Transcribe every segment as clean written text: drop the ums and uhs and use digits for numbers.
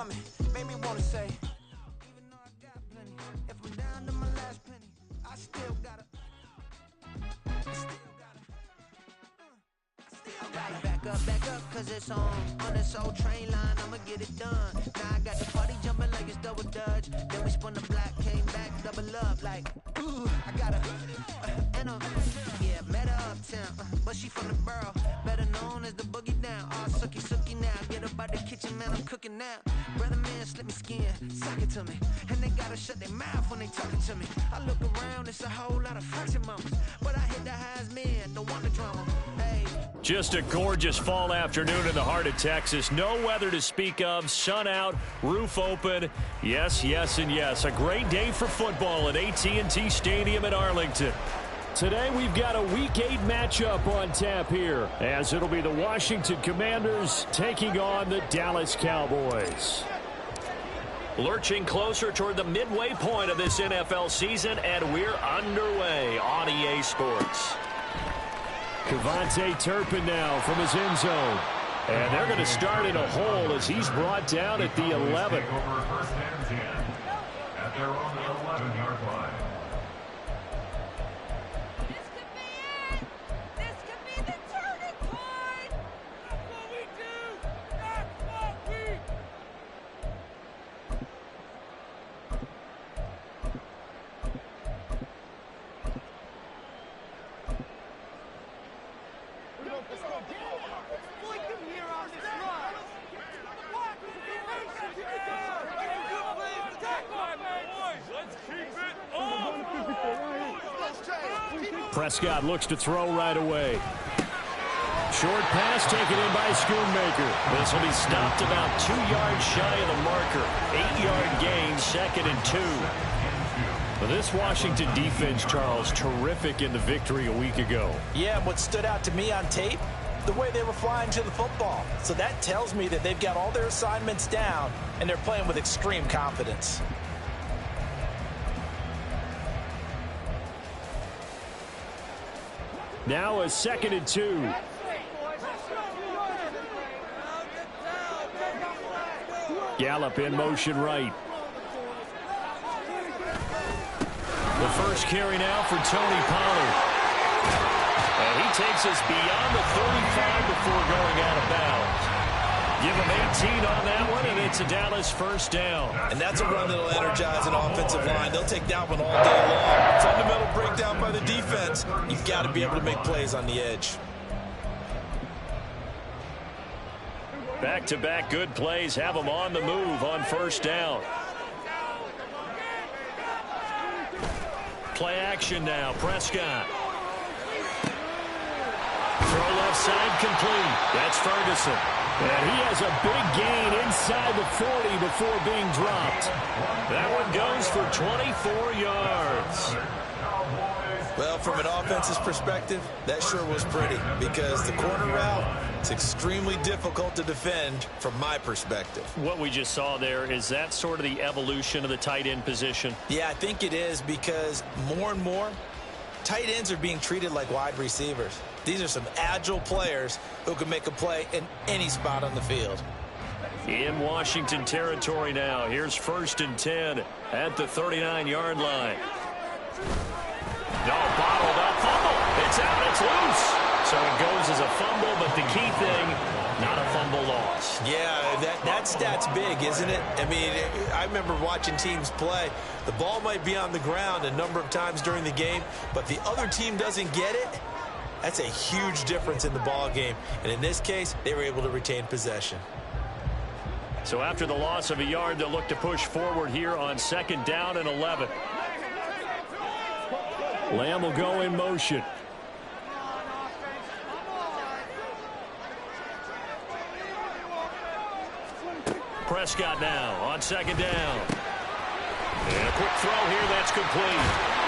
for me, made me wanna say, even though I got plenty, if I'm down to my last penny, I still gotta. Back up, cause it's on this old train line, I'ma get it done. Now I got the party jumping like it's double dutch. Then we spun the block, came back, double up, like, ooh, I got met her uptown, but she from the borough, better known as the boogie down. All sucky now, get up out the kitchen, man, I'm cooking now. Brother man, slip me skin, suck it to me, and they gotta shut their mouth when they talking to me. I look around, it's a whole lot of fraction moments, but I hit the highs, man, don't want the drama. Hey. Just a gorgeous fall afternoon in the heart of Texas. No weather to speak of. Sun out, roof open. Yes, yes, and yes. A great day for football at AT&T Stadium in Arlington. Today we've got a Week 8 matchup on tap here, as it'll be the Washington Commanders taking on the Dallas Cowboys. Lurching closer toward the midway point of this NFL season, and we're underway on EA Sports. Cavante Turpin now from his end zone. And they're going to start in a hole as he's brought down at the 11. At their own 11-yard line. This could be it. This could be the turning point. That's what we do. That's what we do. Prescott looks to throw right away. Short pass taken in by Schoonmaker. This will be stopped about 2 yards shy of the marker. 8-yard gain, 2nd and 2. Well, this Washington defense, Charles, terrific in the victory a week ago. Yeah, what stood out to me on tape, the way they were flying to the football. So that tells me that they've got all their assignments down, and they're playing with extreme confidence. Now a 2nd and 2. Gallup in motion right. The first carry now for Tony Pollard. And he takes us beyond the 35 before going out of bounds. Give him 18 on that one, and it's a Dallas first down. And that's a run that'll energize an offensive line. They'll take that one all day long. Fundamental breakdown by the defense. You've got to be able to make plays on the edge. Back-to-back good plays have them on the move on first down. Play action now. Prescott. Throw left side complete. That's Ferguson. And he has a big gain inside the 40 before being dropped. That one goes for 24 yards. Well, from an offense's perspective, that sure was pretty, because the corner route, it's extremely difficult to defend from my perspective. What we just saw there, is that sort of the evolution of the tight end position? Yeah, I think it is, because more and more, tight ends are being treated like wide receivers. These are some agile players who can make a play in any spot on the field. In Washington territory now. Here's 1st and 10 at the 39-yard line. No, bottled up fumble. It's out. It's loose. So it goes as a fumble, but the key thing, not a fumble loss. Yeah, that stat's big, isn't it? I mean, I remember watching teams play. The ball might be on the ground a number of times during the game, but the other team doesn't get it. That's a huge difference in the ball game. And in this case, they were able to retain possession. So after the loss of a yard, they'll look to push forward here on 2nd down and 11. Lamb will go in motion. Prescott now on 2nd down. And a quick throw here, that's complete.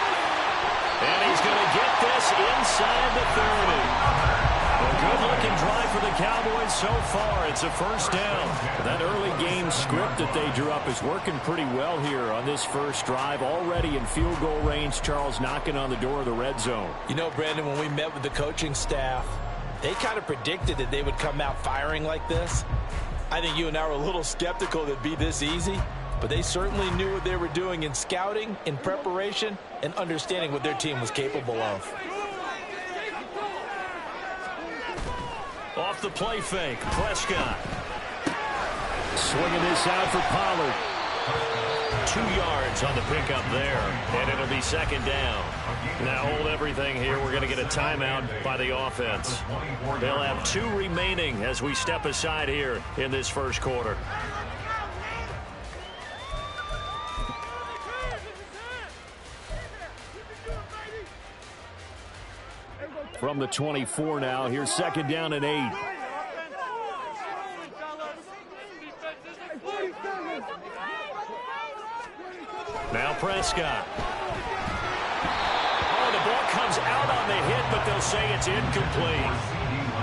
And he's going to get this inside the 30. A good-looking drive for the Cowboys so far. It's a first down. That early game script that they drew up is working pretty well here on this first drive. Already in field goal range, Charles knocking on the door of the red zone. You know, Brandon, when we met with the coaching staff, they kind of predicted that they would come out firing like this. I think you and I were a little skeptical that it'd be this easy, but they certainly knew what they were doing in scouting, in preparation, and understanding what their team was capable of. Off the play fake, Prescott. Swinging this out for Pollard. 2 yards on the pickup there, and it'll be second down. Now hold everything here. We're going to get a timeout by the offense. They'll have 2 remaining as we step aside here in this first quarter. From the 24 now, here's second down and 8. Now Prescott. Oh, the ball comes out on the hit, but they'll say it's incomplete.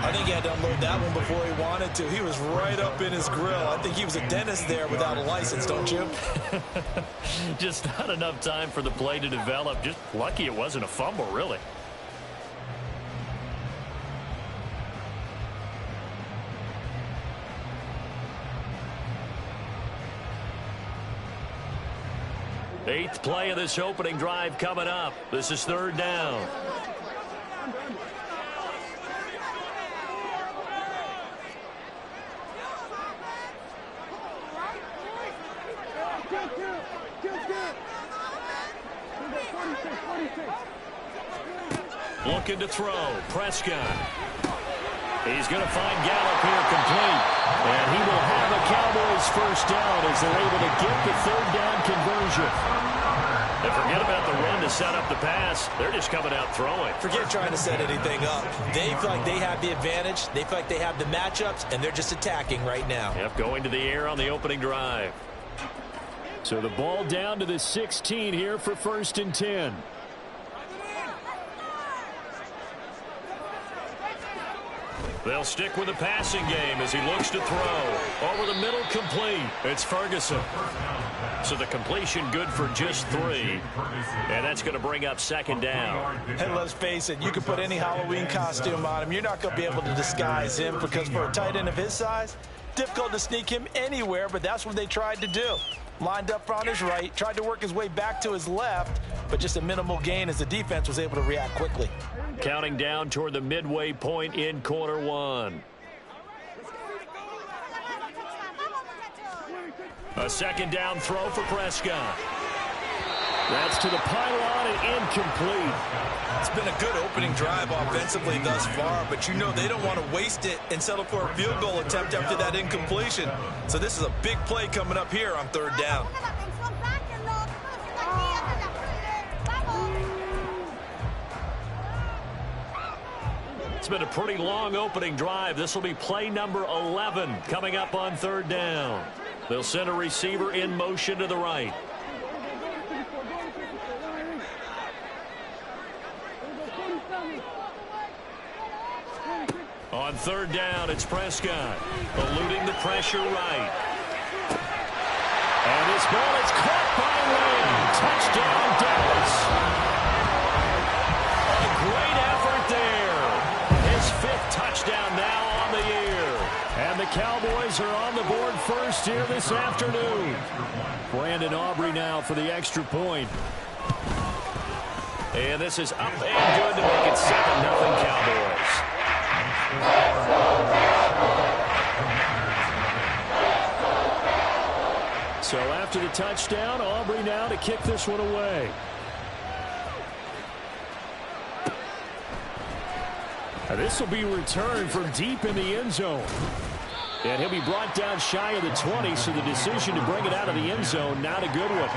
I think he had to unload that one before he wanted to. He was right up in his grill. I think he was a dentist there without a license, don't you? Just not enough time for the play to develop. Just lucky it wasn't a fumble, really. Eighth play of this opening drive coming up. This is third down. Looking to throw. Prescott. He's going to find Gallup here complete. And he will have a Cowboys first down as they're able to get the third down conversion. And forget about the run to set up the pass. They're just coming out throwing. Forget trying to set anything up. They feel like they have the advantage. They feel like they have the matchups, and they're just attacking right now. Yep, going to the air on the opening drive. So the ball down to the 16 here for first and 10. They'll stick with the passing game as he looks to throw. Over the middle, complete. It's Ferguson. So the completion good for just 3. And that's going to bring up second down. And let's face it, you can put any Halloween costume on him. You're not going to be able to disguise him because for a tight end of his size, difficult to sneak him anywhere, but that's what they tried to do. Lined up on his right, tried to work his way back to his left, but just a minimal gain as the defense was able to react quickly. Counting down toward the midway point in quarter 1. A second down throw for Prescott. That's to the pylon and incomplete. It's been a good opening drive offensively thus far, but you know they don't want to waste it and settle for a field goal attempt after that incompletion. So this is a big play coming up here on third down. It's been a pretty long opening drive. This will be play number 11 coming up on third down. They'll send a receiver in motion to the right. On third down, it's Prescott, eluding the pressure right. And this ball is caught by Lamb. Touchdown, Dallas. A great effort there. His 5th touchdown now on the year. And the Cowboys are on the board first here this afternoon. Brandon Aubrey now for the extra point. And this is up and good to make it 7-0 Cowboys. So after the touchdown, Aubrey now to kick this one away. Now this will be returned from deep in the end zone. And he'll be brought down shy of the 20, so the decision to bring it out of the end zone, not a good one.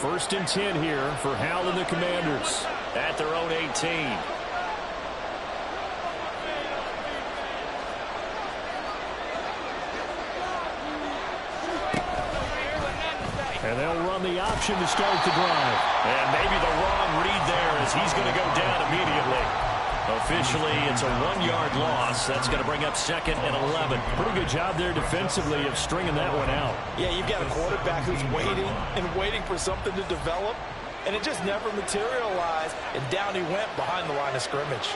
First and 10 here for Hal and the Commanders at their own 18. And they'll run the option to start the drive. And maybe the wrong read there as he's going to go down immediately. Officially, it's a 1-yard loss. That's going to bring up 2nd and 11. Pretty good job there defensively of stringing that one out. Yeah, you've got a quarterback who's waiting and waiting for something to develop, and it just never materialized, and down he went behind the line of scrimmage.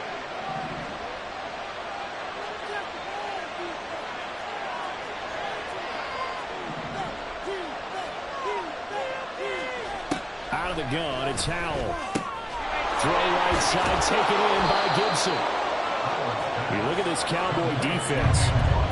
Out of the gun, it's Howell. Throw right side, taken in by Gibson. You look at this Cowboy defense.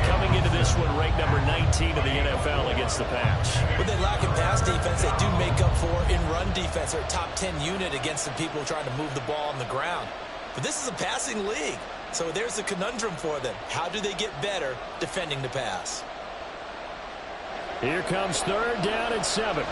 Coming into this one, ranked number 19 in the NFL against the pass. What they lack in pass defense, they do make up for in run defense. They're a top 10 unit against the people trying to move the ball on the ground. But this is a passing league, so there's a conundrum for them. How do they get better defending the pass? Here comes 3rd down and 7.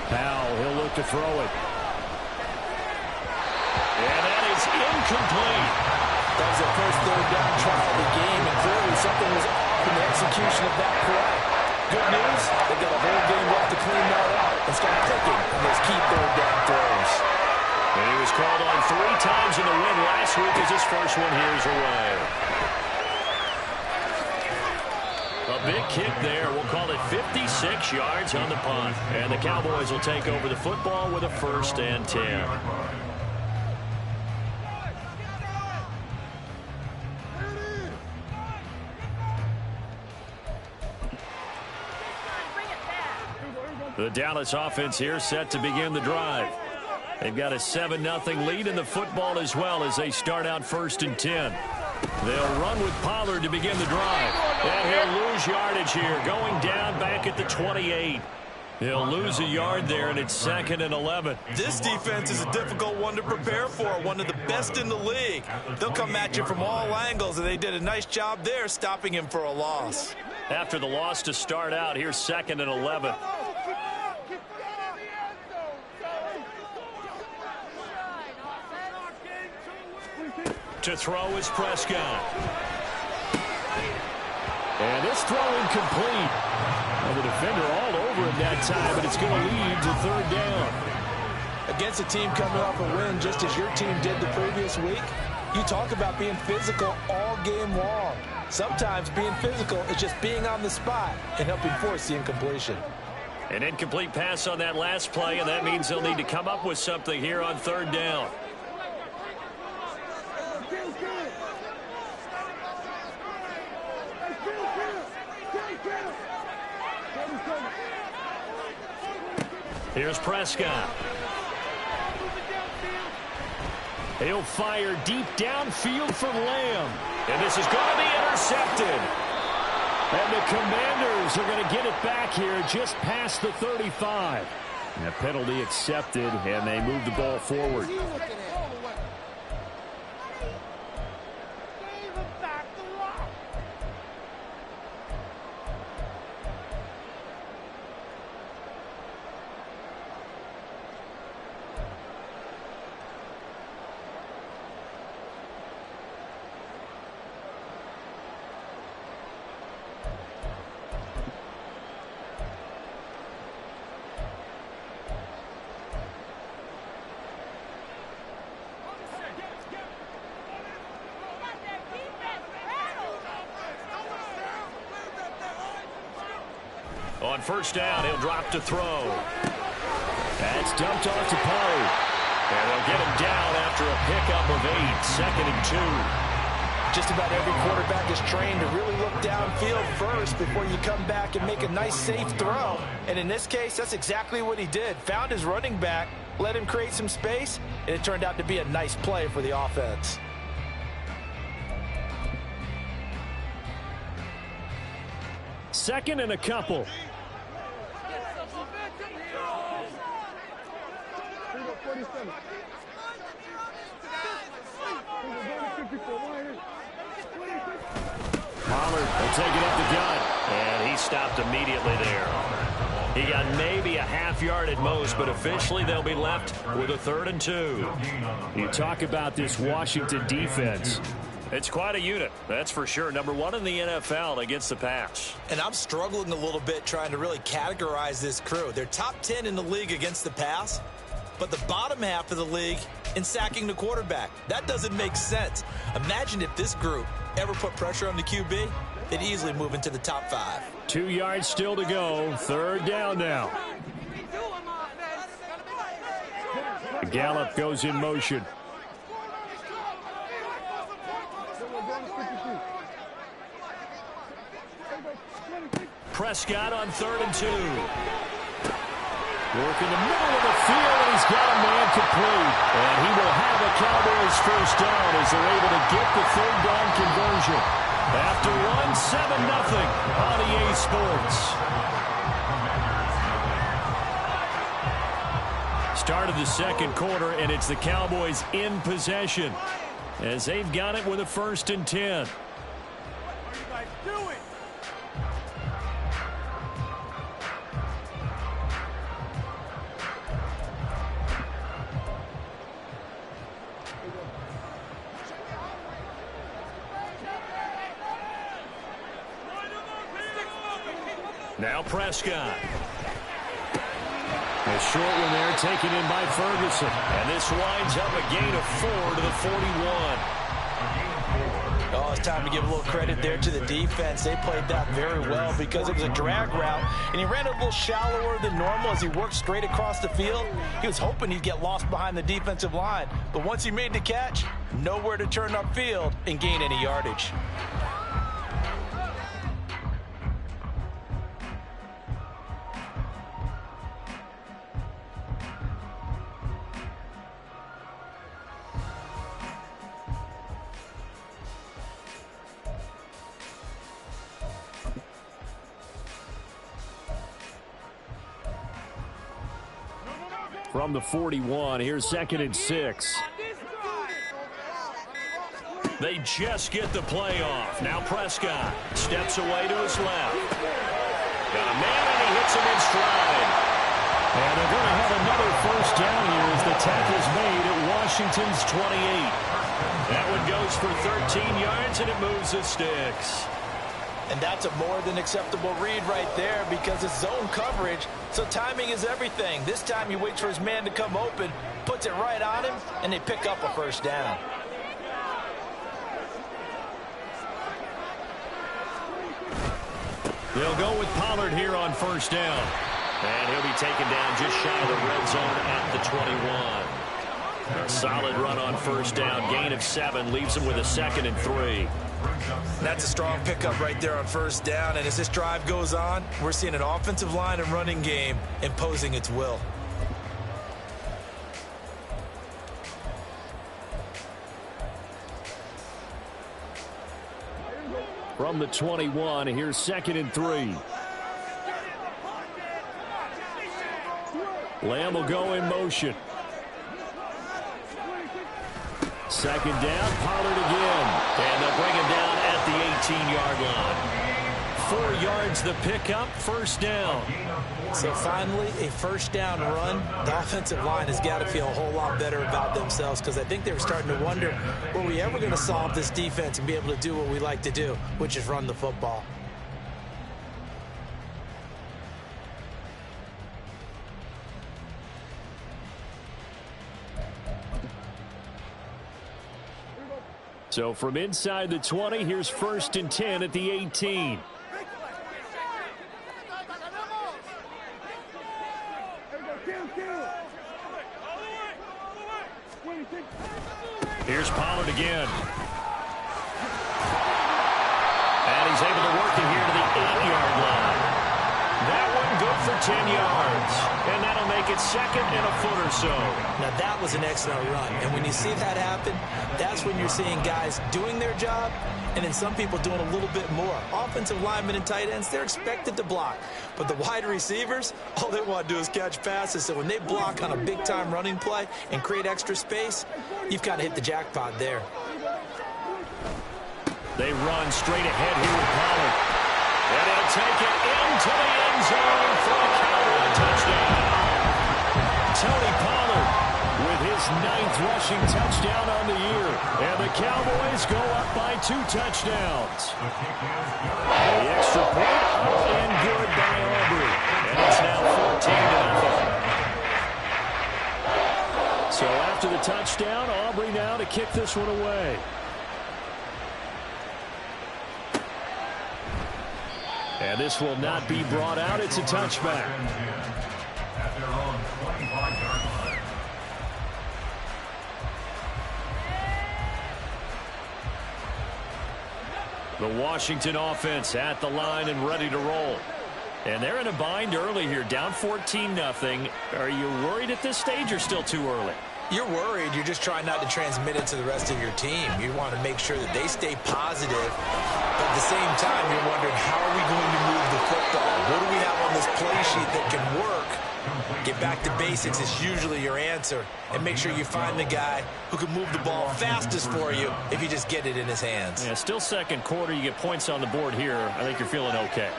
Powell, he'll look to throw it. And that is incomplete. That was their first 3rd down try of the game, and clearly something was off in the execution of that play. Good news, they've got a whole game left to clean that up and start clicking on those key 3rd down throws. And he was called on 3 times in the win last week as his first one here's away. A big kick there. We'll call it 56 yards on the punt. And the Cowboys will take over the football with a 1st and 10. The Dallas offense here set to begin the drive. They've got a 7-0 lead in the football as well as they start out 1st and 10. They'll run with Pollard to begin the drive. And he'll lose yardage here, going down back at the 28. He'll lose a yard there, and it's 2nd and 11. This defense is a difficult one to prepare for, one of the best in the league. They'll come at you from all angles, and they did a nice job there stopping him for a loss. After the loss to start out, here's 2nd and 11. To throw is Prescott. And this throw incomplete. And the defender all over him that time, but it's going to lead to 3rd down. Against a team coming off a win just as your team did the previous week, you talk about being physical all game long. Sometimes being physical is just being on the spot and helping force the incompletion. An incomplete pass on that last play, and that means they'll need to come up with something here on 3rd down. Here's Prescott. He'll fire deep downfield for Lamb. And this is going to be intercepted. And the Commanders are going to get it back here just past the 35. And a penalty accepted, and they move the ball forward. On 1st down, he'll drop to throw. That's dumped off to Pollard. And they'll get him down after a pickup of 8, 2nd and 2. Just about every quarterback is trained to really look downfield first before you come back and make a nice, safe throw. And in this case, that's exactly what he did. Found his running back, let him create some space, and it turned out to be a nice play for the offense. 2nd and a couple. Pollard will take it up the gut, and he stopped immediately there. He got maybe a half yard at most, but officially they'll be left with a 3rd and 2. You talk about this Washington defense. It's quite a unit, that's for sure. Number 1 in the NFL against the pass. And I'm struggling a little bit trying to really categorize this crew. They're top 10 in the league against the pass, but the bottom half of the league in sacking the quarterback. That doesn't make sense. Imagine if this group ever put pressure on the QB, they'd easily move into the top 5. 2 yards still to go. 3rd down now. Gallup goes in motion. Prescott on 3rd and 2. Work in the middle of the field, and he's got a man complete. And he will have a Cowboys 1st down as they're able to get the 3rd down conversion. After 7-0 on EA Sports. Start of the 2nd quarter, and it's the Cowboys in possession as they've got it with a 1st and 10. Now Prescott. A short one there taken in by Ferguson. And this winds up a gain of 4 to the 41. Oh, it's time to give a little credit there to the defense. They played that very well because it was a drag route, and he ran a little shallower than normal as he worked straight across the field. He was hoping he'd get lost behind the defensive line, but once he made the catch, nowhere to turn upfield and gain any yardage. From the 41, here's 2nd and 6. They just get the play off. Now Prescott steps away to his left. Got a man, and he hits him in stride. And they're going to have another 1st down here as the tackle's made at Washington's 28. That one goes for 13 yards, and it moves the sticks. And that's a more than acceptable read right there because it's zone coverage, so timing is everything. This time he waits for his man to come open, puts it right on him, and they pick up a 1st down. They'll go with Pollard here on 1st down. And he'll be taken down just shy of the red zone at the 21. A solid run on 1st down. Gain of 7 leaves him with a 2nd and 3. That's a strong pickup right there on 1st down, and as this drive goes on, we're seeing an offensive line and running game imposing its will. From the 21, here's 2nd and 3. Lamb will go in motion. 2nd down, Pollard again. And they'll bring him down at the 18-yard line. 4 yards the pickup, 1st down. So finally, a 1st down run. The offensive line has got to feel a whole lot better about themselves because I think they were starting to wonder, were we ever going to solve this defense and be able to do what we like to do, which is run the football. So from inside the 20, here's 1st and 10 at the 18. Here's Pollard again. And he's able to work it here to the 8-yard line. That one good for 10 yards. And that'll make it 2nd and a foot or so. Now that was an excellent run. And when you see that happen, that's when you're seeing guys doing their job and then some people doing a little bit more. Offensive linemen and tight ends, they're expected to block. But the wide receivers, all they want to do is catch passes. So when they block on a big-time running play and create extra space, you've got to hit the jackpot there. They run straight ahead here with Pollard. And he'll take it into the end zone for a Cowboy touchdown. Tony Pollard with his 9th rushing touchdown on the year. And the Cowboys go up by 2 touchdowns. The extra point up and good by Aubrey. And it's now 14-0. So after the touchdown, Aubrey now to kick this one away. And this will not be brought out. It's a touchback. At their own 25-yard line. The Washington offense at the line and ready to roll. And they're in a bind early here, down 14-0. Are you worried at this stage or still too early? You're worried. You're just trying not to transmit it to the rest of your team. You want to make sure that they stay positive. But at the same time, you're wondering, how are we going to move the football? What do we have on this play sheet that can work? Get back to basics is usually your answer. And make sure you find the guy who can move the ball fastest for you if you just get it in his hands. Yeah, still second quarter. You get points on the board here. I think you're feeling okay.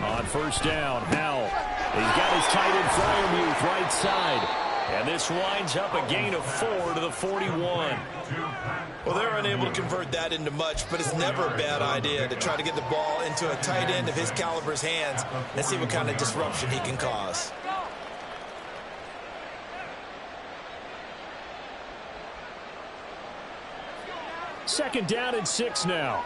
On first down, Howell. He's got his tight end Freiermuth right side. And this winds up a gain of 4 to the 41. Well, they're unable to convert that into much, but it's never a bad idea to try to get the ball into a tight end of his caliber's hands and see what kind of disruption he can cause. Second down and 6 now.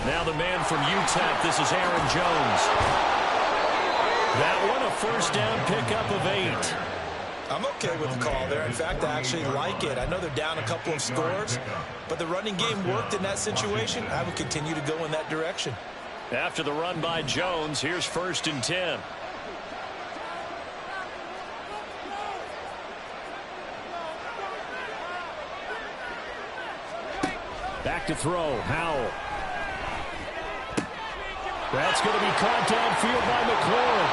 Now the man from UTEP, this is Aaron Jones. That one a first down pickup of 8. I'm okay with the call there. In fact, I actually like it. I know they're down a couple of scores, but the running game worked in that situation. I would continue to go in that direction. After the run by Jones, here's 1st and 10. Back to throw, Howell. That's going to be caught downfield by McLaurin.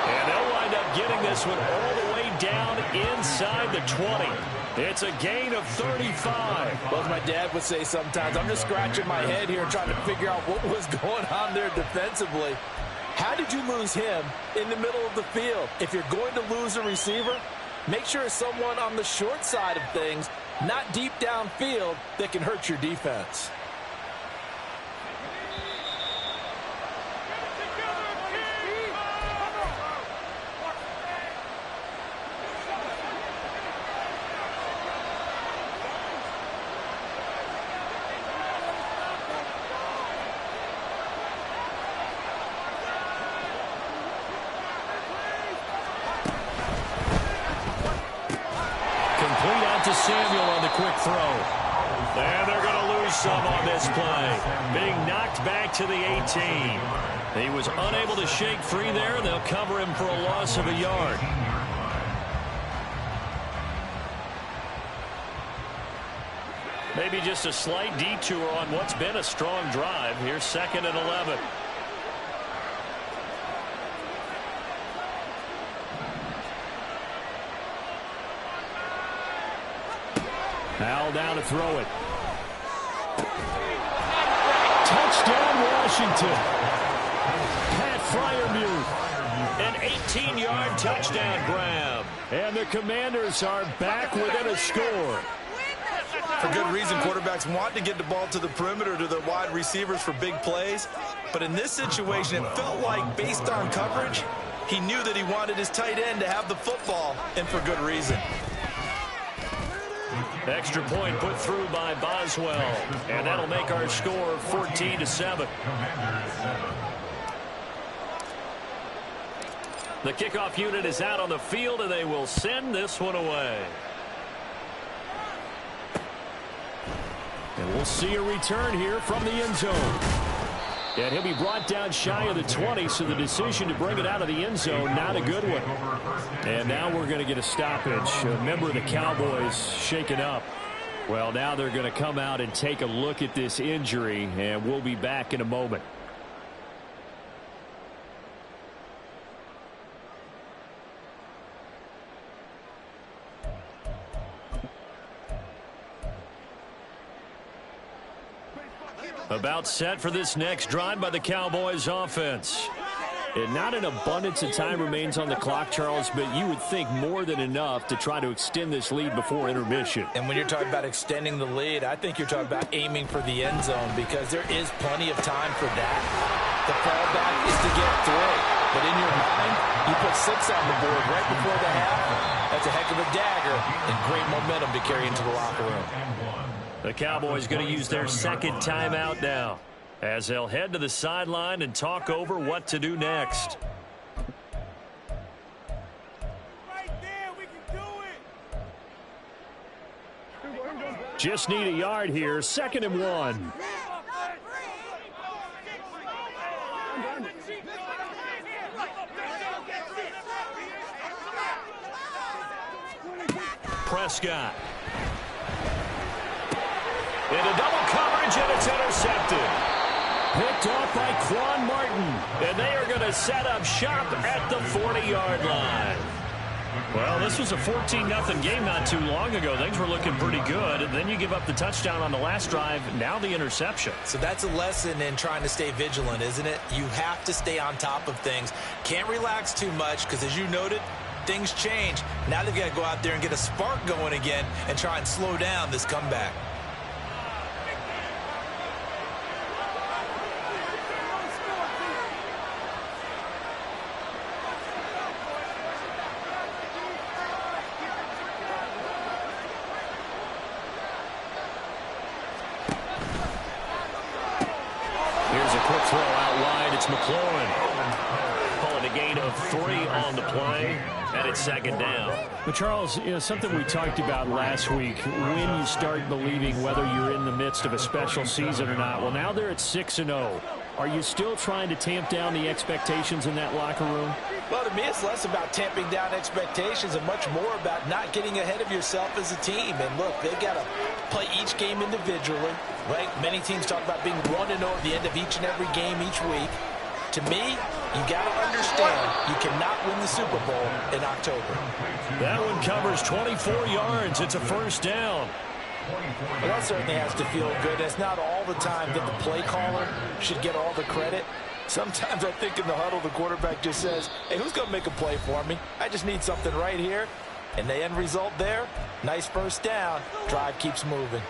And they'll wind up getting this one all the way down inside the 20. It's a gain of 35. Well, as my dad would say sometimes, I'm just scratching my head here trying to figure out what was going on there defensively. How did you lose him in the middle of the field? If you're going to lose a receiver, make sure it's someone on the short side of things, not deep downfield, that can hurt your defense. Samuel on the quick throw. And they're going to lose some on this play. Being knocked back to the 18. He was unable to shake free there. They'll cover him for a loss of a yard. Maybe just a slight detour on what's been a strong drive. Here's 2nd and 11. Howell down to throw it. Touchdown, Washington. Pat Freiermuth. An 18-yard touchdown grab. And the Commanders are back within a score. For good reason, quarterbacks want to get the ball to the perimeter to their wide receivers for big plays. But in this situation, it felt like, based on coverage, he knew that he wanted his tight end to have the football, and for good reason. Extra point put through by Boswell. And that'll make our score 14-7. The kickoff unit is out on the field, and they will send this one away. And we'll see a return here from the end zone. And he'll be brought down shy of the 20, so the decision to bring it out of the end zone, not a good one. And now we're going to get a stoppage. A member of the Cowboys shaken up. Well, now they're going to come out and take a look at this injury, and we'll be back in a moment. About set for this next drive by the Cowboys offense. And not an abundance of time remains on the clock, Charles, but you would think more than enough to try to extend this lead before intermission. And when you're talking about extending the lead, I think you're talking about aiming for the end zone because there is plenty of time for that. The fallback is to get 3. But in your mind, you put 6 on the board right before the half. That's a heck of a dagger and great momentum to carry into the locker room. The Cowboys going to use their second timeout now, as they'll head to the sideline and talk over what to do next. Right there, we can do it. Just need a yard here, 2nd and 1. Prescott. Into double coverage, and it's intercepted. Picked off by Quan Martin. And they are going to set up shop at the 40-yard line. Well, this was a 14-0 game not too long ago. Things were looking pretty good. And then you give up the touchdown on the last drive. Now the interception. So that's a lesson in trying to stay vigilant, isn't it? You have to stay on top of things. Can't relax too much because, as you noted, things change. Now they've got to go out there and get a spark going again and try and slow down this comeback. Throw out wide. It's McLaurin. Calling a gain of 3 on the play, and it's 2nd down. But Charles, something we talked about last week, when you start believing whether you're in the midst of a special season or not. Well, now they're at 6-0. Are you still trying to tamp down the expectations in that locker room? Well, to me, it's less about tamping down expectations and much more about not getting ahead of yourself as a team. And look, they've got to play each game individually, right? Many teams talk about being 1-0 at the end of each and every game each week. To me, you got to understand you cannot win the Super Bowl in October. That one covers 24 yards. It's a 1st down. Well, that certainly has to feel good. It's not all the time that the play caller should get all the credit. Sometimes I think in the huddle, the quarterback just says, hey, who's going to make a play for me? I just need something right here. And the end result there, nice 1st down. Drive keeps moving.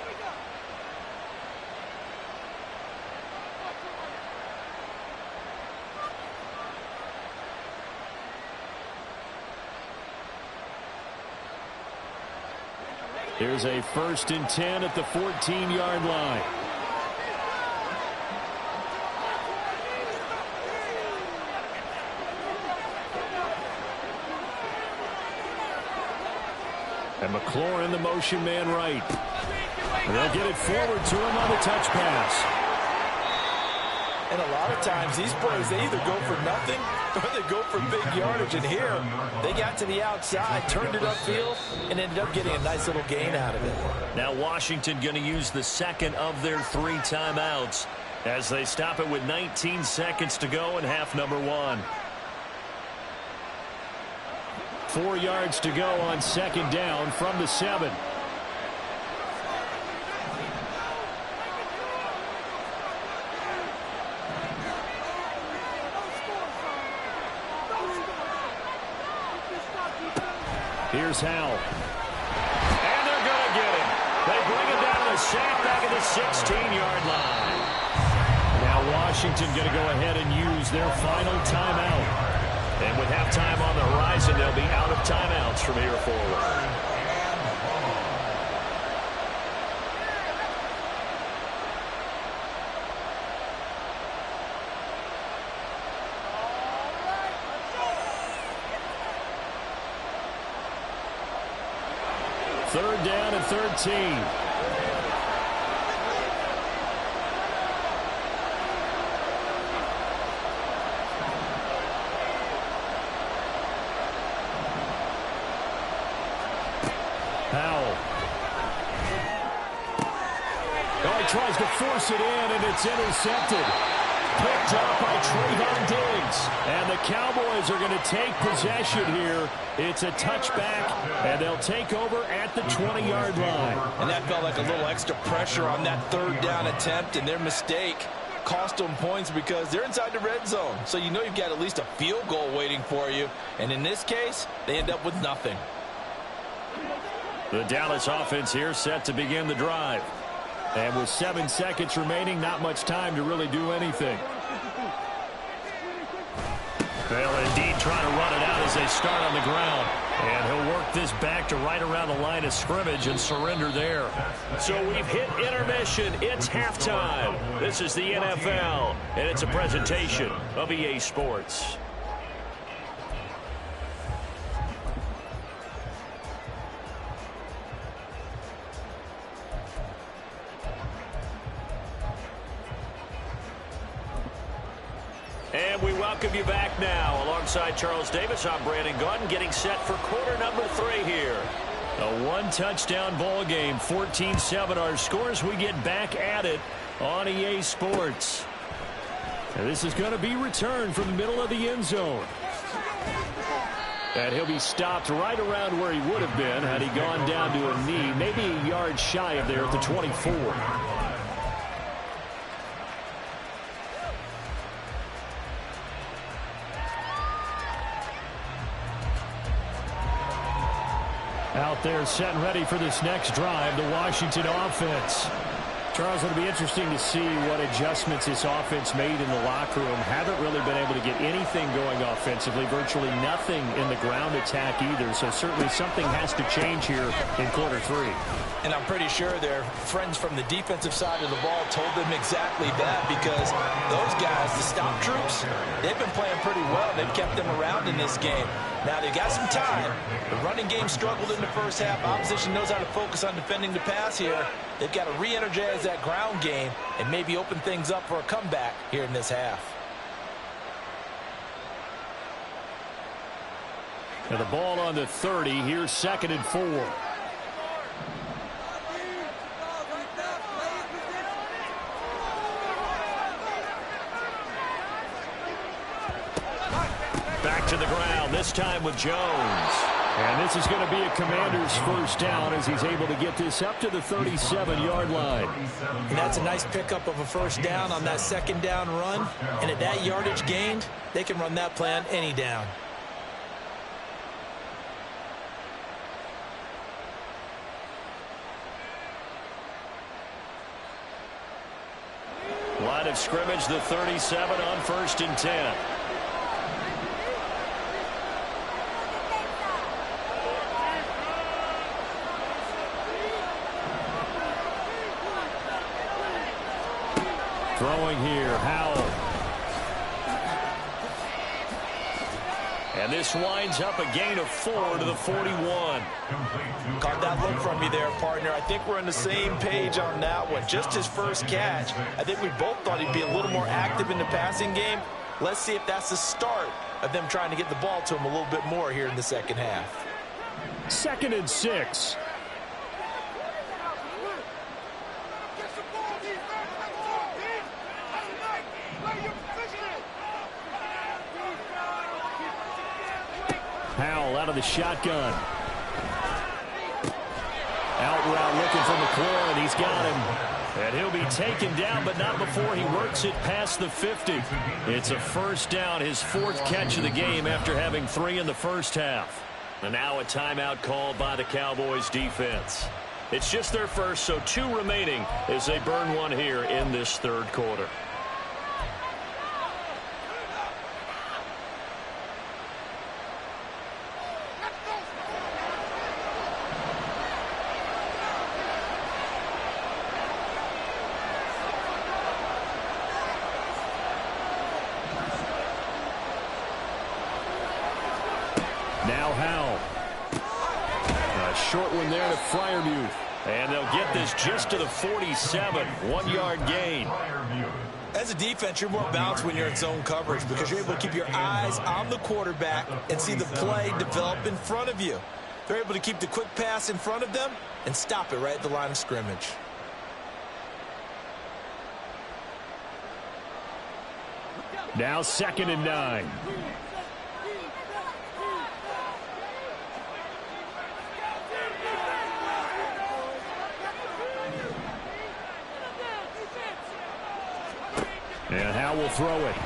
Here's a 1st and 10 at the 14-yard line. And McLaurin, the motion man right. And they'll get it forward to him on the touch pass. And a lot of times these plays, they either go for nothing or they go for big yardage. And here, they got to the outside, turned it upfield, and ended up getting a nice little gain out of it. Now Washington going to use the 2nd of their 3 timeouts as they stop it with 19 seconds to go in half number 1. 4 yards to go on 2nd down from the 7. Here's Howell. And they're going to get him. They bring him down a sack back at the 16-yard line. Now Washington going to go ahead and use their final timeout. And with halftime on the horizon, they'll be out of timeouts from here forward. Third down and 13. tries to force it in, and it's intercepted. Picked up by Trayvon Diggs. And the Cowboys are going to take possession here. It's a touchback, and they'll take over at the 20-yard line. And that felt like a little extra pressure on that third down attempt, and their mistake cost them points because they're inside the red zone. So you know you've got at least a field goal waiting for you. And in this case, they end up with nothing. The Dallas offense here set to begin the drive. And with 7 seconds remaining, not much time to really do anything. They'll indeed try to run it out as they start on the ground. And he'll work this back to right around the line of scrimmage and surrender there. So we've hit intermission. It's halftime. This is the NFL, and it's a presentation of EA Sports. And we welcome you back now. Alongside Charles Davis, I'm Brandon Gunn, getting set for quarter number 3 here. A one-touchdown ball game, 14-7 our scores. We get back at it on EA Sports. And this is going to be returned from the middle of the end zone. And he'll be stopped right around where he would have been had he gone down to a knee, maybe a yard shy of there at the 24. Out there set and ready for this next drive, the Washington offense. Charles, it'll be interesting to see what adjustments this offense made in the locker room. Haven't really been able to get anything going offensively, virtually nothing in the ground attack either. So certainly something has to change here in quarter 3. And I'm pretty sure their friends from the defensive side of the ball told them exactly that, because those guys, the stop troops, they've been playing pretty well. They've kept them around in this game. Now, they got some time. The running game struggled in the first half. Opposition knows how to focus on defending the pass here. They've got to re-energize that ground game and maybe open things up for a comeback here in this half. And the ball on the 30. Here's 2nd and 4. Back to the ground, this time with Jones. And this is going to be a Commander's first down as he's able to get this up to the 37-yard line. And that's a nice pickup of a first down on that second down run. And at that yardage gained, they can run that play on any down. Line of scrimmage, the 37 on 1st and 10. Throwing here, Howell. And this winds up a gain of 4 to the 41. Caught that look from you there, partner. I think we're on the same page on that one. Just his first catch. I think we both thought he'd be a little more active in the passing game. Let's see if that's the start of them trying to get the ball to him a little bit more here in the second half. 2nd and 6. Howell out of the shotgun. Out route looking for McLaurin. He's got him. And he'll be taken down, but not before he works it past the 50. It's a first down, his 4th catch of the game after having 3 in the first half. And now a timeout called by the Cowboys defense. It's just their first, so 2 remaining as they burn one here in this 3rd quarter. Now Howell. A short one there to Freiermuth. And they'll get this just to the 47. 1-yard gain. As a defense, you're more balanced when you're in zone coverage because you're able to keep your eyes on the quarterback and see the play develop in front of you. They're able to keep the quick pass in front of them and stop it right at the line of scrimmage. Now 2nd and 9. And Howe will throw it.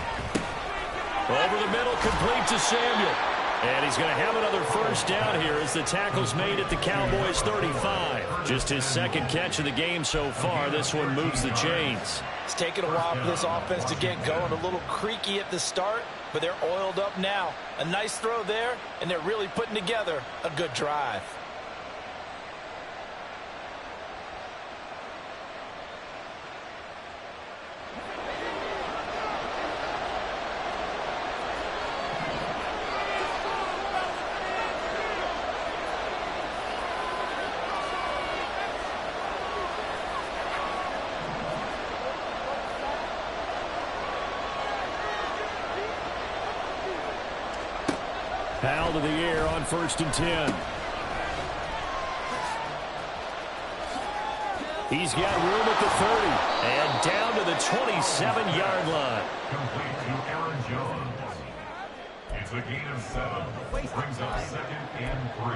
Over the middle, complete to Samuel. And he's going to have another first down here as the tackle's made at the Cowboys' 35. Just his 2nd catch of the game so far. This one moves the chains. It's taken a while for this offense to get going. A little creaky at the start, but they're oiled up now. A nice throw there, and they're really putting together a good drive. Foul to the air on 1st and 10. He's got room at the 30. And down to the 27-yard line. Complete to Aaron Jones. It's a gain of 7. Brings up 2nd and 3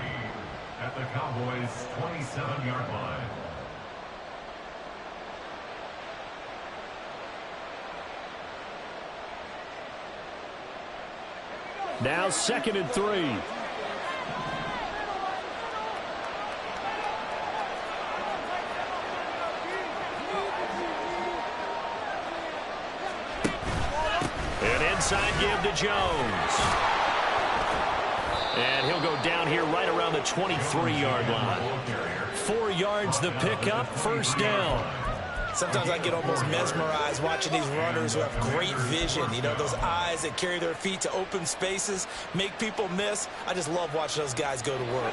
at the Cowboys' 27-yard line. Now 2nd and 3. An inside give to Jones. And he'll go down here right around the 23-yard line. 4 yards the pickup, 1st down. Sometimes I get almost mesmerized watching these runners who have great vision. You know, those eyes that carry their feet to open spaces, make people miss. I just love watching those guys go to work.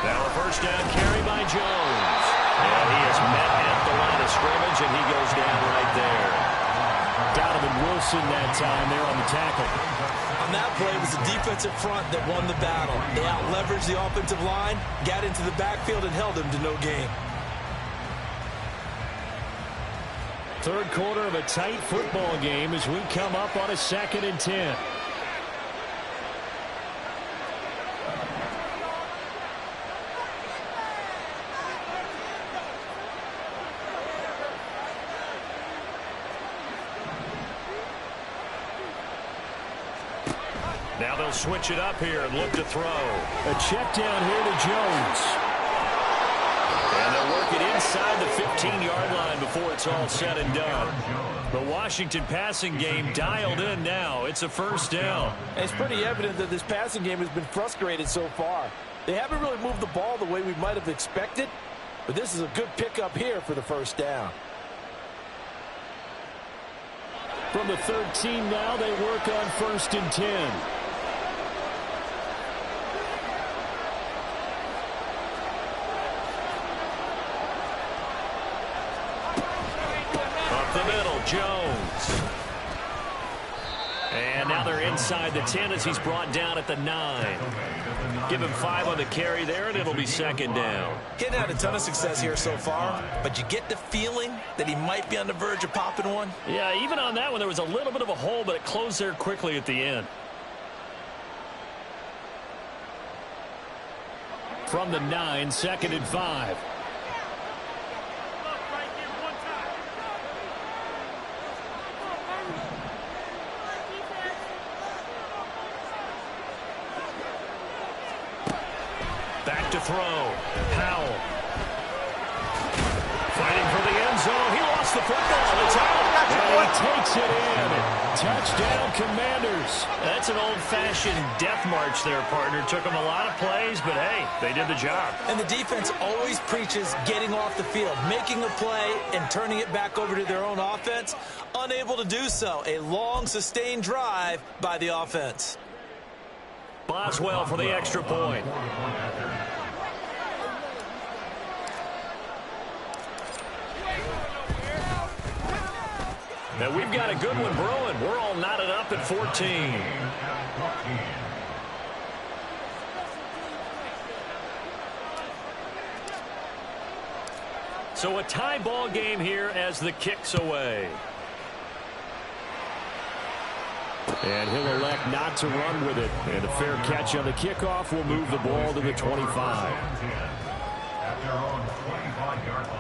Now a 1st down carry by Jones. And he is met at the line of scrimmage, and he goes down right there. Donovan Wilson that time there on the tackle. On that play, it was the defensive front that won the battle. They out-leveraged the offensive line, got into the backfield, and held him to no gain. 3rd quarter of a tight football game as we come up on a 2nd and 10. Now they'll switch it up here and look to throw. A check down here to Jones. And they'll work it inside the 15-yard line before it's all said and done. The Washington passing game dialed in now. It's a 1st down. And it's pretty evident that this passing game has been frustrated so far. They haven't really moved the ball the way we might have expected, but this is a good pickup here for the 1st down. From the 13 now, they work on 1st and 10. The middle, Jones. And now they're inside the 10 as he's brought down at the 9. Give him 5 on the carry there, and it'll be 2nd down. Getting had a ton of success here so far, but you get the feeling that he might be on the verge of popping one. Yeah, even on that one, there was a little bit of a hole, but it closed there quickly at the end. From the 9, 2nd and 5. Back to throw. Powell. Fighting for the end zone. He lost the football. It's out. And he takes it in. Touchdown, Commanders. That's an old-fashioned death march there, partner. Took them a lot of plays, but hey, they did the job. And the defense always preaches getting off the field, making a play and turning it back over to their own offense. Unable to do so. A long, sustained drive by the offense. Boswell for the extra point. And we've got a good one brewing. We're all knotted up at 14. So a tie ball game here as the kick's away. And he'll elect not to run with it. And a fair catch on the kickoff will move the ball to the 25. At their own 25-yard line.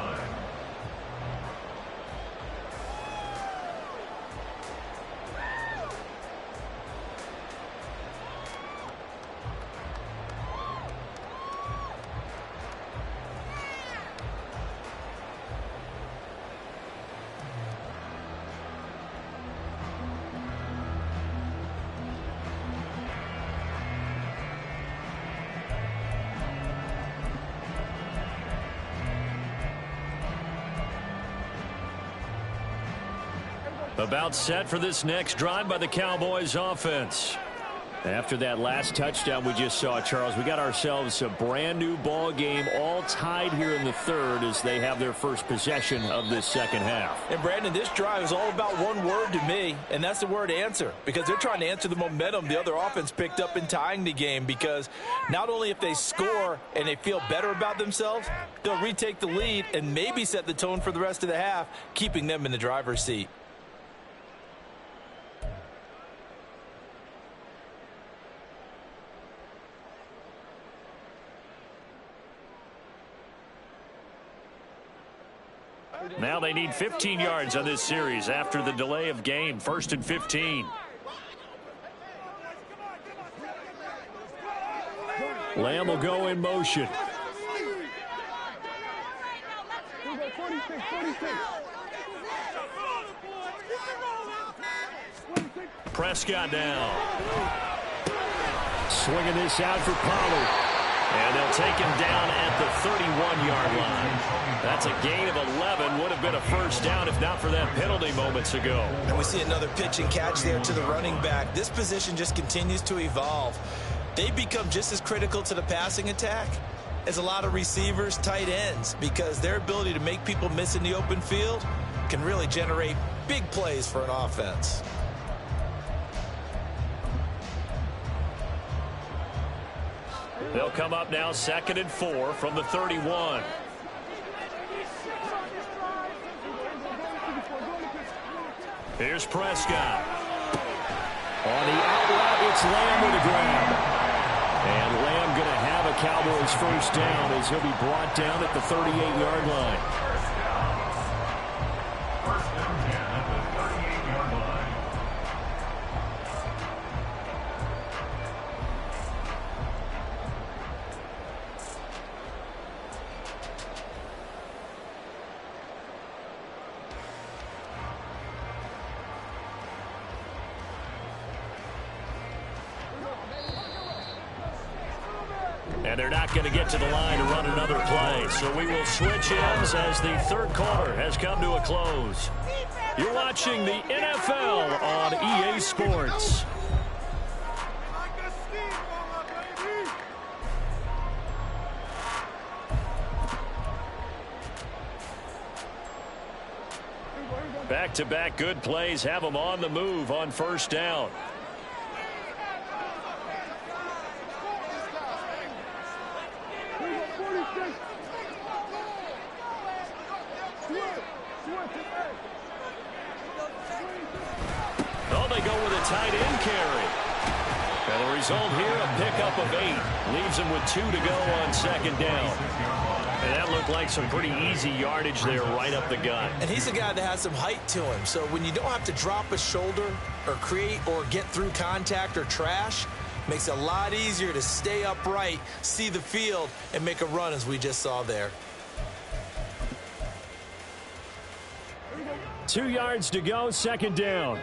About set for this next drive by the Cowboys offense. After that last touchdown we just saw, Charles, we got ourselves a brand new ball game, all tied here in the third as they have their first possession of this second half. And Brandon, this drive is all about one word to me, and that's the word answer, because they're trying to answer the momentum the other offense picked up in tying the game, because not only if they score and they feel better about themselves, they'll retake the lead and maybe set the tone for the rest of the half, keeping them in the driver's seat. Now they need 15 yards on this series after the delay of game. 1st and 15. Lamb will go in motion. Prescott down. Swinging this out for Pollard. And they'll take him down at the 31-yard line. That's a gain of 11. Would have been a first down if not for that penalty moments ago. And we see another pitch and catch there to the running back. This position just continues to evolve. They become just as critical to the passing attack as a lot of receivers, tight ends, because their ability to make people miss in the open field can really generate big plays for an offense. They'll come up now 2nd and 4 from the 31. Here's Prescott. On the outlet, it's Lamb with a grab. And Lamb going to have a Cowboys first down as he'll be brought down at the 38-yard line. First and 10 at the 38-yard line. And they're not going to get to the line to run another play. So we will switch ends as the third quarter has come to a close. You're watching the NFL on EA Sports. Back-to-back good plays have them on the move on first down. Oh, they go with a tight end carry. And the result here, a pickup of 8. Leaves him with 2 to go on second down. And that looked like some pretty easy yardage there right up the gut. And he's a guy that has some height to him. So when you don't have to drop a shoulder or create or get through contact or trash, makes it a lot easier to stay upright, see the field, and make a run as we just saw there. 2 yards to go, second down.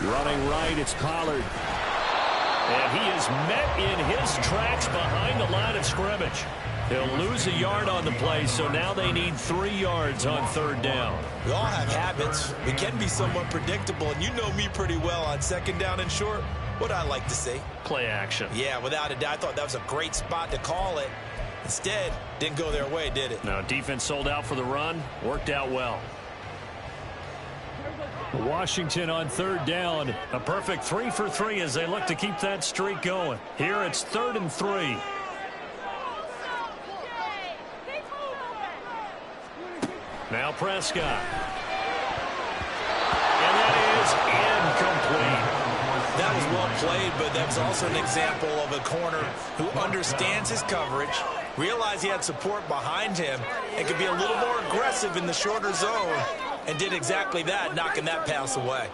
Running right, it's Pollard. And he is met in his tracks behind the line of scrimmage. He'll lose a yard on the play, so now they need 3 yards on third down. We all have habits. We can be somewhat predictable, and you know me pretty well on second down and short. What I like to see. Play action. Yeah, without a doubt. I thought that was a great spot to call it. Instead, didn't go their way, did it? No, defense sold out for the run. Worked out well. Washington on third down. A perfect 3 for 3 as they look to keep that streak going. Here it's 3rd and 3. Now Prescott. And that is incomplete. That was well played, but that's also an example of a corner who understands his coverage, realized he had support behind him, and could be a little more aggressive in the shorter zone, and did exactly that, knocking that pass away.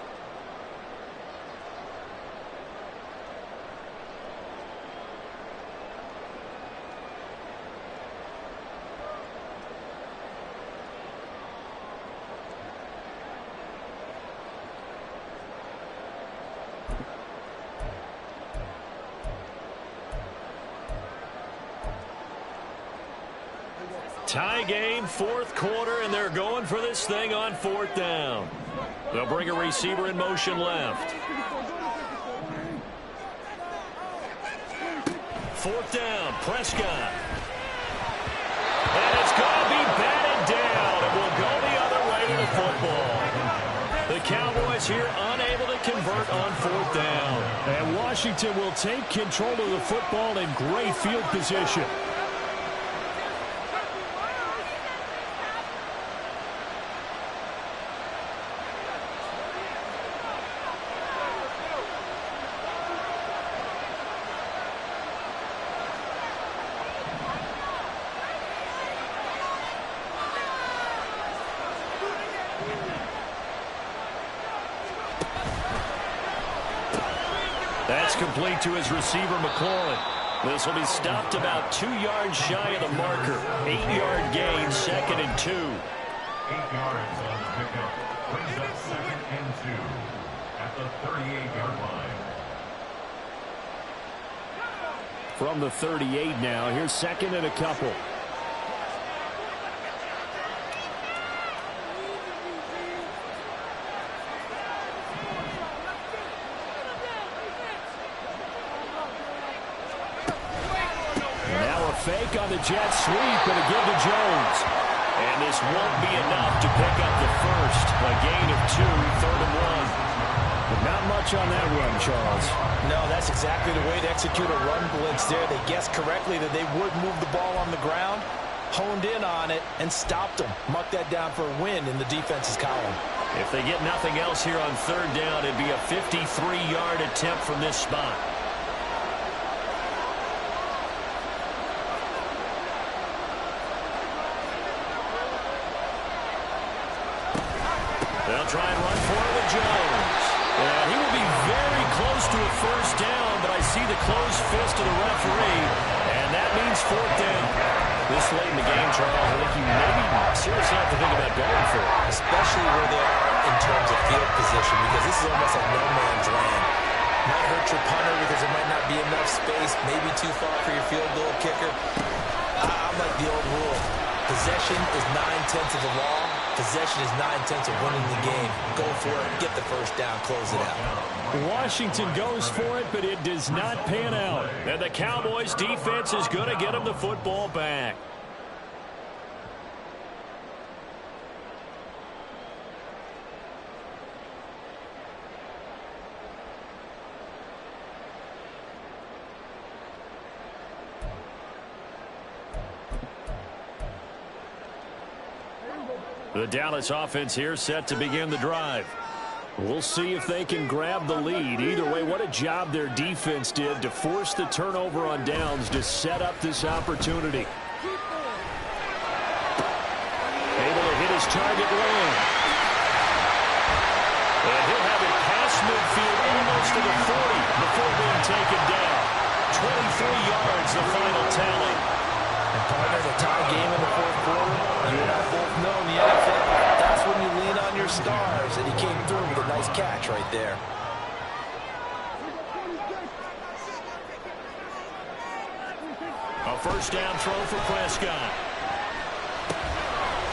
Tie game, 4th quarter, and they're going for this thing on 4th down. They'll bring a receiver in motion left. 4th down, Prescott. And it's going to be batted down. It will go the other way to the football. The Cowboys here unable to convert on 4th down. And Washington will take control of the football in great field position. That's complete to his receiver, McLaurin. This will be stopped about 2 yards shy of the marker. 8-yard gain, 2nd and 2. 8 yards on the pickup. Brings up 2nd and 2 at the 38-yard line. From the 38 now, here's 2nd and a couple. Fake on the jet sweep, and a give to Jones. And this won't be enough to pick up the first. A gain of 2, 3rd and 1. But not much on that run, Charles. No, that's exactly the way to execute a run blitz there. They guessed correctly that they would move the ball on the ground, honed in on it, and stopped them. Marked that down for a win in the defense's column. If they get nothing else here on 3rd down, it'd be a 53-yard attempt from this spot. They'll try and run for it with Jones. And he will be very close to a first down, but I see the closed fist of the referee, and that means 4th down. This late in the game, Charles, I think you maybe seriously have to think about going for it. Especially where they are in terms of field position, because this is almost like no man's land. Might hurt your punter because there might not be enough space, maybe too far for your field goal kicker. I'm like the old rule. Possession is 9/10 of the law. Possession is 9/10 of winning the game. Go for it. Get the first down. Close it out. Washington goes for it, but it does not pan out. And the Cowboys' defense is going to get them the football back. The Dallas offense here set to begin the drive. We'll see if they can grab the lead. Either way, what a job their defense did to force the turnover on downs to set up this opportunity. Able to hit his target lane. And he'll have it past midfield almost to the 40 before being taken down. 23 yards, the final tally. And partner, the tie game in the 4th quarter, you and I both know in the NFL, that's when you lean on your stars, and he came through with a nice catch right there. A first down throw for Prescott.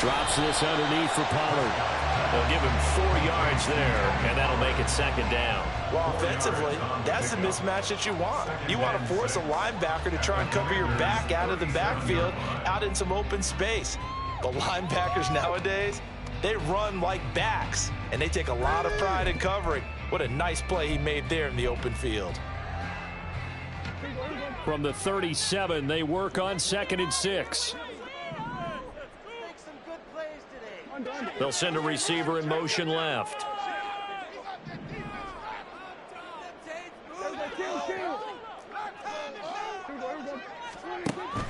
Drops this underneath for Pollard. They'll give him 4 yards there, and that'll make it second down. Well, offensively, that's the mismatch that you want. You want to force a linebacker to try and cover your back out of the backfield, out in some open space. The linebackers nowadays, they run like backs, and they take a lot of pride in covering. What a nice play he made there in the open field. From the 37, they work on 2nd and 6. They'll send a receiver in motion left.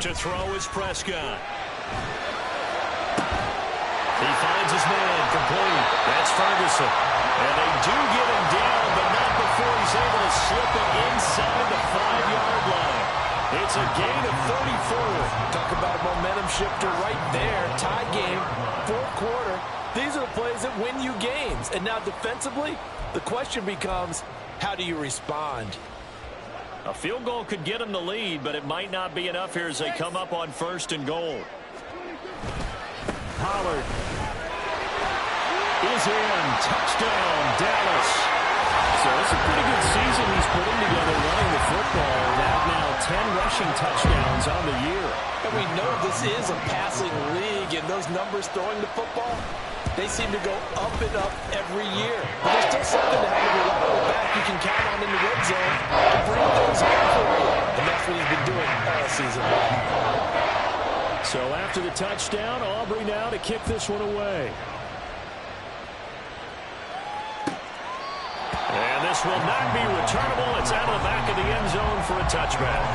To throw is Prescott. He finds his man, complete. That's Ferguson. And they do get him down, but not before he's able to slip it inside the 5-yard line. It's a gain of 34. Talk about a momentum shifter right there. Tie game, 4th quarter. These are the plays that win you games. And now defensively, the question becomes, how do you respond? A field goal could get them the lead, but it might not be enough here as they come up on 1st and goal. Pollard is in. Touchdown, Dallas. So it's a pretty good season he's putting together running the football. Now 10 rushing touchdowns on the year. And we know this is a passing league, and those numbers throwing the football, they seem to go up and up every year. But there's still something to have a reliable back you can count on in the red zone to bring things home for you. And that's what he's been doing all season long. So after the touchdown, Aubrey now to kick this one away. And this will not be returnable. It's out of the back of the end zone for a touchback.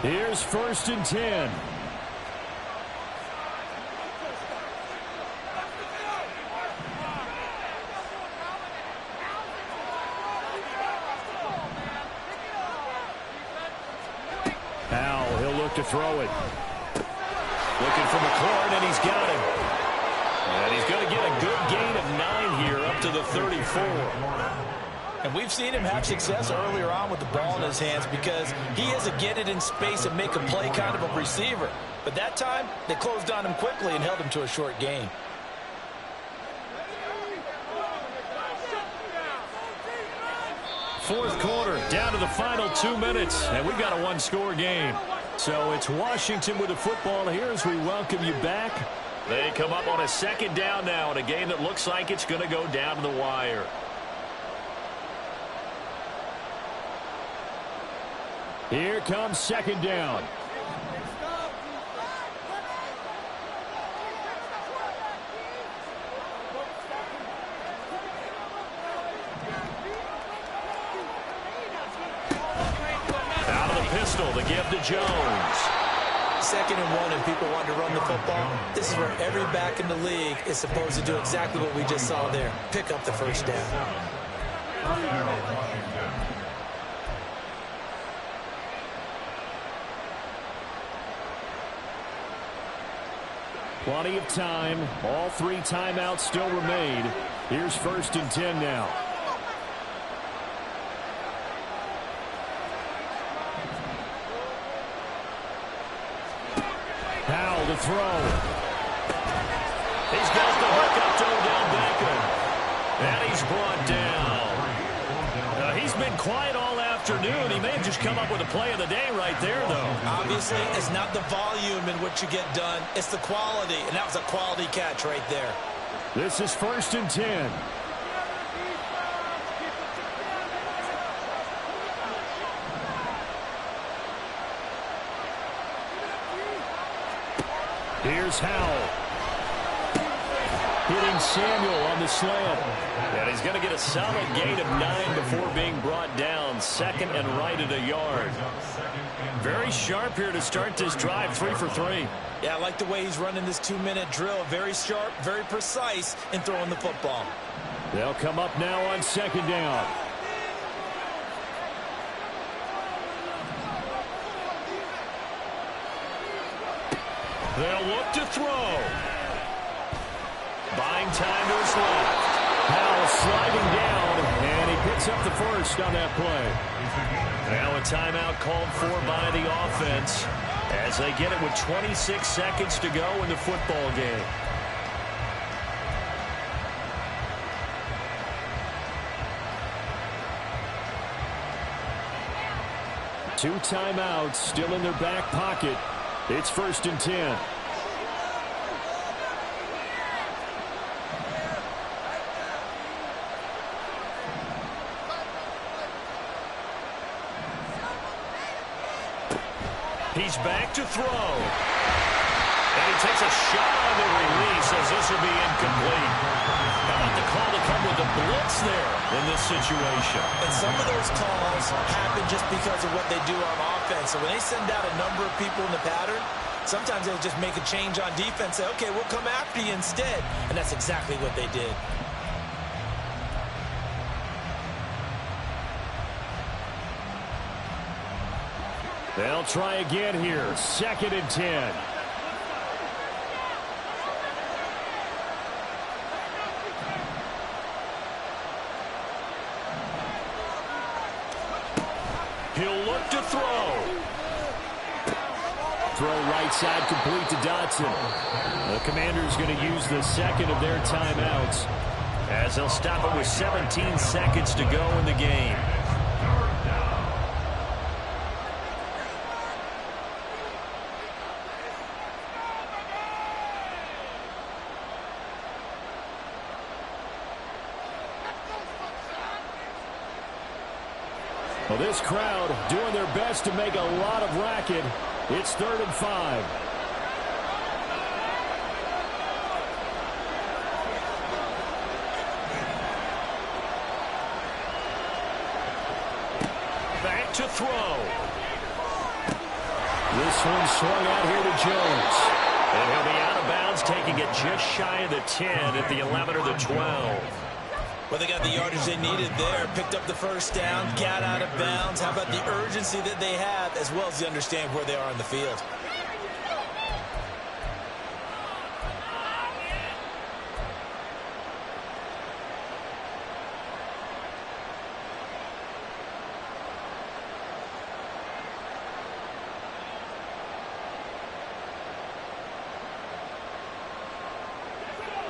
Here's 1st and 10. Now he'll look to throw it. Looking for McLaurin, and he's got him. And he's going to get a good gain of 9 here up to the 34. And we've seen him have success earlier on with the ball in his hands because he is a get it in space and make a play kind of a receiver. But that time, they closed on him quickly and held him to a short gain. Fourth quarter, down to the final 2 minutes, and we've got a 1-score game. So it's Washington with the football here as we welcome you back. They come up on a 2nd down now in a game that looks like it's going to go down to the wire. Here comes 2nd down. Out of the pistol, the give to Jones. 2nd and 1, and people want to run the football. This is where every back in the league is supposed to do exactly what we just saw there. Pick up the 1st down. Plenty of time. All 3 timeouts still remain. Here's 1st and 10 now. Howell to throw. He's got the hook up to Odell Beckham. And he's brought down. He's been quiet all afternoon. He may have just come up with a play of the day right there, though. Obviously, it's not the volume in what you get done. It's the quality, and that was a quality catch right there. This is 1st and 10. Here's Howell. Hitting Samuel on the slant. And he's going to get a solid gain of 9 before being brought down. 2nd and right at a yard. Very sharp here to start this drive. 3 for 3. Yeah, I like the way he's running this 2-minute drill. Very sharp, very precise in throwing the football. They'll come up now on 2nd down. They'll look to throw. Buying time to his left. sliding down, and he picks up the first on that play. Now a timeout called for by the offense as they get it with 26 seconds to go in the football game. Two timeouts still in their back pocket. It's 1st and 10. He's back to throw. And he takes a shot on the release as this will be incomplete. How about the call to come with the blitz there in this situation? And some of those calls happen just because of what they do on offense. So when they send out a number of people in the pattern, sometimes they'll just make a change on defense, say, okay, we'll come after you instead. And that's exactly what they did. They'll try again here. 2nd and 10. He'll look to throw. Throw right side complete to Dotson. The Commanders going to use the second of their timeouts as they'll stop it with 17 seconds to go in the game. Well, this crowd doing their best to make a lot of racket. It's 3rd and 5. Back to throw. This one swung out here to Jones. And he'll be out of bounds, taking it just shy of the 10 at the 11 or the 12. Well, they got the yardage they needed there, picked up the first down, got out of bounds. How about the urgency that they have, as well as the understanding where they are in the field?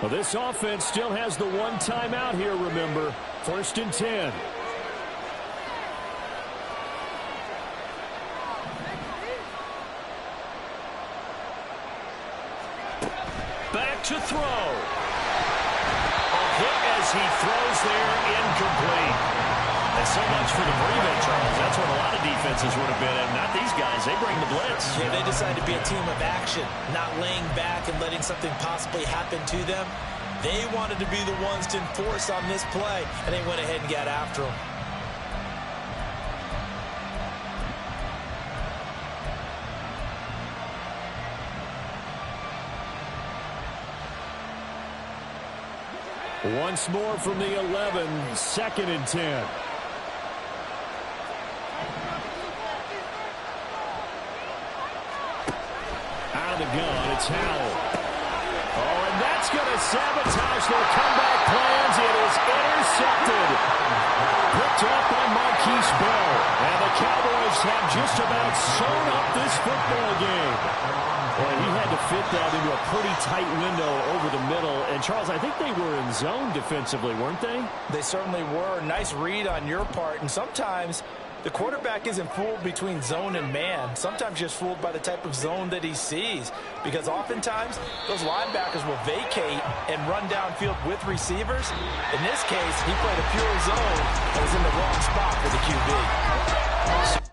Well, this offense still has the one timeout here, remember. 1st and 10. Back to throw. A hit as he throws there, incomplete. And so much for the breathing, Charles. That's what a lot of defenses would have been in. Not these guys. They bring the blitz. Yeah, they decided to be a team of action, not laying back and letting something possibly happen to them. They wanted to be the ones to enforce on this play, and they went ahead and got after them. Once more from the 11, 2nd and 10. Out of the gun, it's Howell. Oh, and that's going to sabotage their comeback plans. It is intercepted. Picked off by Marquise Bell. And the Cowboys have just about sewn up this football game. Boy, he had to fit that into a pretty tight window over the middle. And, Charles, I think they were in zone defensively, weren't they? They certainly were. Nice read on your part. And sometimes the quarterback isn't fooled between zone and man. Sometimes just fooled by the type of zone that he sees. Because oftentimes, those linebackers will vacate and run downfield with receivers. In this case, he played a pure zone and was in the wrong spot for the QB.